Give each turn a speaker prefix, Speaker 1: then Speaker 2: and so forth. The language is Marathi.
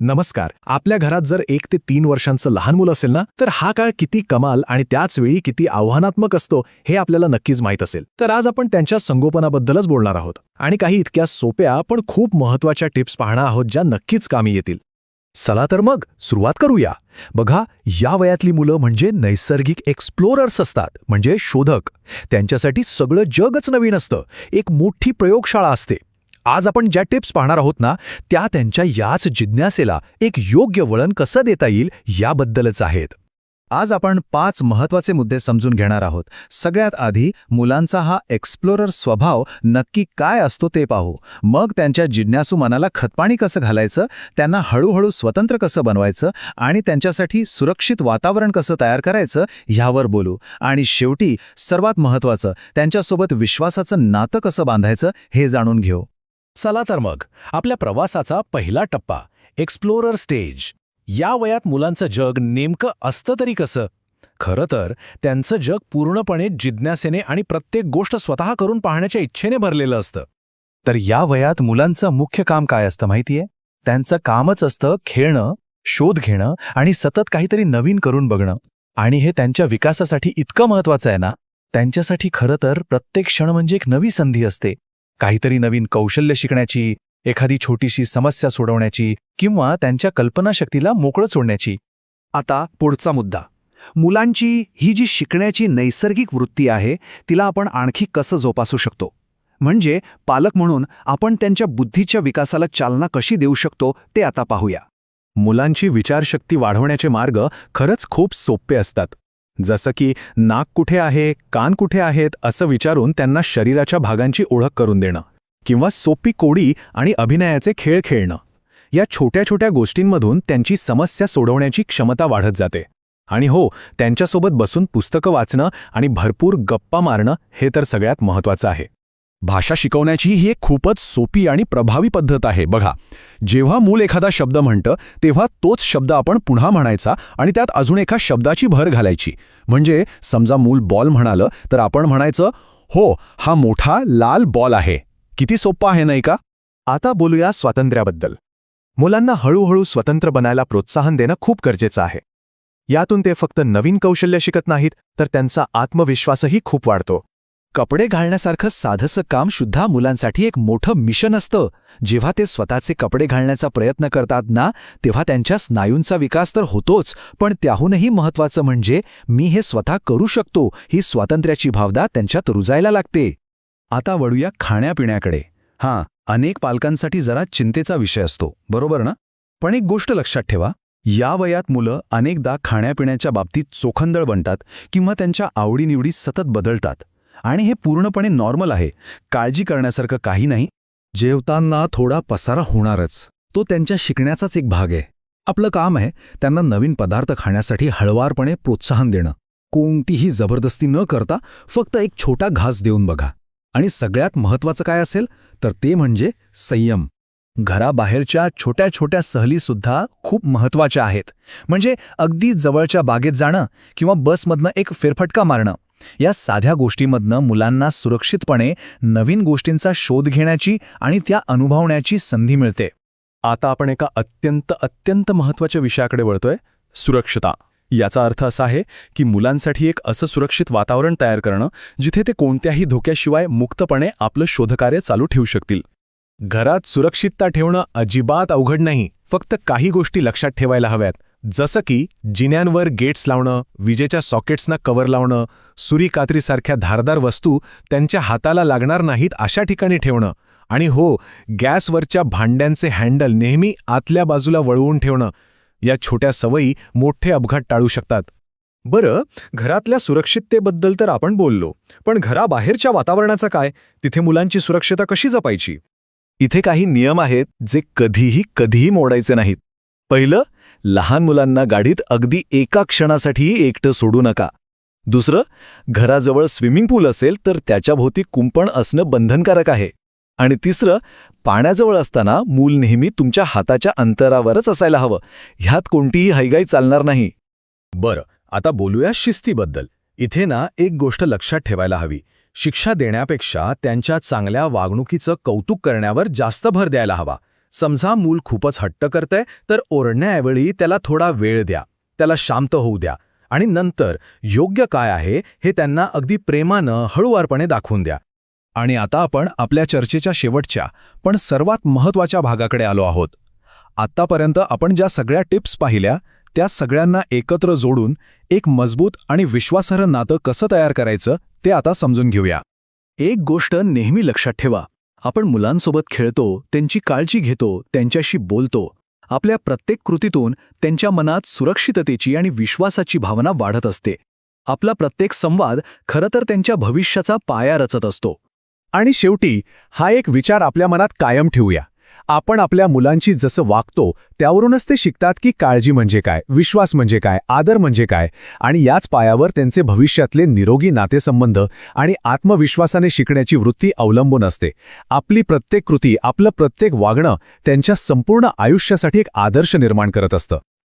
Speaker 1: नमस्कार. आपल्या घरात जर 1 ते 3 वर्षांचं लहान मूल असेल ना, तर हा काळ किती कमाल आणि त्याच वेळी किती आव्हानात्मक असतो हे आपल्याला नक्कीच माहीत असेल. तर आज आपण त्यांच्या संगोपनाबद्दलच बोलणार आहोत आणि काही इतक्या सोप्या पण खूप महत्त्वाच्या टिप्स पाहणार आहोत ज्या नक्कीच कामी येतील.
Speaker 2: चला तर मग सुरुवात करूया. बघा, या वयातली मुलं म्हणजे नैसर्गिक एक्सप्लोरर्स असतात, म्हणजे शोधक. त्यांच्यासाठी सगळं जगच नवीन असतं, एक मोठी प्रयोगशाळा असते. आज आपण ज्या टिप्स पाहणार आहोत ना, त्या त्यांच्या याच जिज्ञासेला एक योग्य वळण कसं देता येईल याबद्दलच आहेत.
Speaker 3: आज आपण 5 महत्त्वाचे मुद्दे समजून घेणार आहोत. सगळ्यात आधी मुलांचा हा एक्सप्लोरर स्वभाव नक्की काय असतो ते पाहू. मग त्यांच्या जिज्ञासू मनाला खतपाणी कसं घालायचं, त्यांना हळूहळू स्वतंत्र कसं बनवायचं आणि त्यांच्यासाठी सुरक्षित वातावरण कसं तयार करायचं ह्यावर बोलू. आणि शेवटी सर्वात महत्त्वाचं, त्यांच्यासोबत विश्वासाचं नातं कसं बांधायचं हे जाणून घेऊ.
Speaker 1: चला तर मग आपल्या प्रवासाचा पहिला टप्पा, एक्सप्लोरर स्टेज. या वयात मुलांचं जग नेमकं असतं तरी कसं? खरं तर त्यांचं जग पूर्णपणे जिज्ञासेने आणि प्रत्येक गोष्ट स्वतः करून पाहण्याच्या इच्छेने भरलेलं असतं.
Speaker 3: तर या वयात मुलांचं मुख्य काम काय असतं माहितीये? त्यांचं कामच असतं खेळणं, शोध घेणं आणि सतत काहीतरी नवीन करून बघणं. आणि हे त्यांच्या विकासासाठी इतकं महत्त्वाचं आहे ना, त्यांच्यासाठी खरं तर प्रत्येक क्षण म्हणजे एक नवी संधी असते. काहीतरी नवीन कौशल्य शिकण्याची, एखादी छोटीशी समस्या सोडवण्याची किंवा त्यांच्या कल्पनाशक्तीला मोकळं सोडण्याची. आता पुढचा मुद्दा. मुलांची ही जी शिकण्याची नैसर्गिक वृत्ती आहे, तिला आपण आणखी कसं जोपासू शकतो? म्हणजे पालक म्हणून आपण त्यांच्या बुद्धीच्या विकासाला चालना कशी देऊ शकतो ते आता पाहूया.
Speaker 1: मुलांची विचारशक्ती वाढवण्याचे मार्ग खरंच खूप सोपे असतात. जसं की नाक कुठे आहे, कान कुठे आहेत असं विचारून त्यांना शरीराच्या भागांची ओळख करून देणं, किंवा सोपी कोडी आणि अभिनयाचे खेळ खेळणं. या छोट्या छोट्या गोष्टींमधून त्यांची समस्या सोडवण्याची क्षमता वाढत जाते. आणि हो, त्यांच्यासोबत बसून पुस्तकं वाचणं आणि भरपूर गप्पा मारणं हे तर सगळ्यात महत्त्वाचं आहे.
Speaker 2: भाषा शिकवण्याची ही एक खूपच सोपी आणि प्रभावी पद्धत आहे. बघा, जेव्हा मूल एखादा शब्द म्हणतं तेव्हा तोच शब्द आपण पुन्हा म्हणायचा आणि त्यात अजून एका शब्दाची भर घालायची. म्हणजे समजा मूल बॉल म्हणालं तर आपण म्हणायचं, हो, हा मोठा लाल बॉल आहे. किती सोपं आहे नाही का?
Speaker 3: आता बोलूया स्वातंत्र्याबद्दल. मुलांना हळूहळू स्वतंत्र बनायला प्रोत्साहन देणं खूप गरजेचं आहे. यातून ते फक्त नवीन कौशल्य शिकत नाहीत, तर त्यांचा आत्मविश्वासही खूप वाढतो. कपडे घालण्यासारखं साधंसं काम सुद्धा मुलांसाठी एक मोठं मिशन असतं. जेव्हा ते स्वतःचे कपडे घालण्याचा प्रयत्न करतात ना, तेव्हा त्यांच्या स्नायूंचा विकास तर होतोच, पण त्याहूनही महत्त्वाचं म्हणजे मी हे स्वतः करू शकतो ही स्वातंत्र्याची भावना त्यांच्यात रुजायला लागते. आता वळूया खाण्यापिण्याकडे. अनेक पालकांसाठी जरा चिंतेचा विषय असतो, बरोबर ना? पण एक गोष्ट लक्षात ठेवा, या वयात मुलं अनेकदा खाण्यापिण्याच्या बाबतीत चोखंदळ बनतात किंवा त्यांच्या आवडीनिवडी सतत बदलतात. आणि हे पूर्णपणे नॉर्मल आहे, काळजी करण्यासारखं काही नाही. जेवताना थोडा पसारा होणारच, तो त्यांच्या शिकण्याचाच एक भाग आहे. आपलं काम आहे त्यांना नवीन पदार्थ खाण्यासाठी हळवारपणे प्रोत्साहन देणं, कोणतीही जबरदस्ती न करता फक्त एक छोटा घास देऊन बघा. आणि सगळ्यात महत्त्वाचं काय असेल तर ते म्हणजे संयम. घराबाहेरच्या छोट्या छोट्या सहलीसुद्धा खूप महत्त्वाच्या आहेत. म्हणजे अगदी जवळच्या बागेत जाणं किंवा बसमधनं एक फेरफटका मारणं. या साध्या गोष्टीमधनं मुलांना सुरक्षितपणे नवीन गोष्टींचा शोध घेण्याची आणि त्या अनुभवण्याची संधी मिळते.
Speaker 2: आता आपण एका अत्यंत महत्त्वाच्या विषयाकडे वळतोय, सुरक्षता. याचा अर्थ असा आहे की मुलांसाठी एक असं सुरक्षित वातावरण तयार करणं जिथे ते कोणत्याही धोक्याशिवाय मुक्तपणे आपलं शोधकार्य चालू ठेवू शकतील.
Speaker 1: घरात सुरक्षितता ठेवणं अजिबात अवघड नाही. फक्त काही गोष्टी लक्षात ठेवायला हव्यात. जसं की जिन्यांवर गेट्स लावणं, विजेच्या सॉकेट्सना कव्हर लावणं, सुरी कात्रीसारख्या धारदार वस्तू त्यांच्या हाताला लागणार नाहीत अशा ठिकाणी ठेवणं. आणि हो, गॅसवरच्या भांड्यांचे हँडल नेहमी आतल्या बाजूला वळवून ठेवणं. या छोट्या सवयी मोठे अपघात टाळू शकतात.
Speaker 3: बरं, घरातल्या सुरक्षिततेबद्दल तर आपण बोललो, पण घराबाहेरच्या वातावरणाचं काय? तिथे मुलांची सुरक्षितता कशी जपायची? इथे काही नियम आहेत जे कधीही मोडायचे नाहीत. पहिलं, लहान मुलांना गाडीत अगदी एका क्षणासाठीही एकटं सोडू नका. दुसरं, घराजवळ स्विमिंग पूल असेल तर त्याच्याभोवती कुंपण असणं बंधनकारक आहे. आणि तिसरं, पाण्याजवळ असताना मूल नेहमी तुमच्या हाताच्या अंतरावरच असायला हवं. ह्यात कोणतीही हयगय चालणार नाही.
Speaker 2: बरं, आता बोलूया शिस्तीबद्दल. इथे ना एक गोष्ट लक्षात ठेवायला हवी. शिक्षा देण्यापेक्षा त्यांच्या चांगल्या वागणुकीचं कौतुक करण्यावर जास्त भर द्यायला हवा. समजा मूल खूपच हट्ट करतंय तर ओरडण्याऐवजी त्याला थोडा वेळ द्या, त्याला शांत होऊ द्या आणि नंतर योग्य काय आहे हे त्यांना अगदी प्रेमानं हळूवारपणे दाखवून द्या.
Speaker 1: आणि आता आपण आपल्या चर्चेच्या शेवटच्या पण सर्वात महत्त्वाच्या भागाकडे आलो आहोत. आत्तापर्यंत आपण ज्या सगळ्या टिप्स पाहिल्या त्या सगळ्यांना एकत्र जोडून एक मजबूत आणि विश्वासार्ह नातं कसं तयार करायचं ते आता समजून घेऊया.
Speaker 2: एक गोष्ट नेहमी लक्षात ठेवा, आपण मुलांसोबत खेळतो, त्यांची काळजी घेतो, त्यांच्याशी बोलतो. आपल्या प्रत्येक कृतीतून त्यांच्या मनात सुरक्षिततेची आणि विश्वासाची भावना वाढत असते. आपला प्रत्येक संवाद खरं तर त्यांच्या भविष्याचा पाया रचत असतो.
Speaker 3: आणि शेवटी हा एक विचार आपल्या मनात कायम ठेवूया. आपण आपल्या मुलांची जसं वागतो त्यावरूनच ते शिकतात की काळजी म्हणजे काय, विश्वास म्हणजे काय, आदर म्हणजे काय, आणि याच पायावर त्यांचे भविष्यातले निरोगी नातेसंबंध आणि आत्मविश्वासाने शिकण्याची वृत्ती अवलंबून असते. आपली प्रत्येक कृती, आपलं प्रत्येक वागणं त्यांच्या संपूर्ण आयुष्यासाठी एक आदर्श निर्माण करत असतं.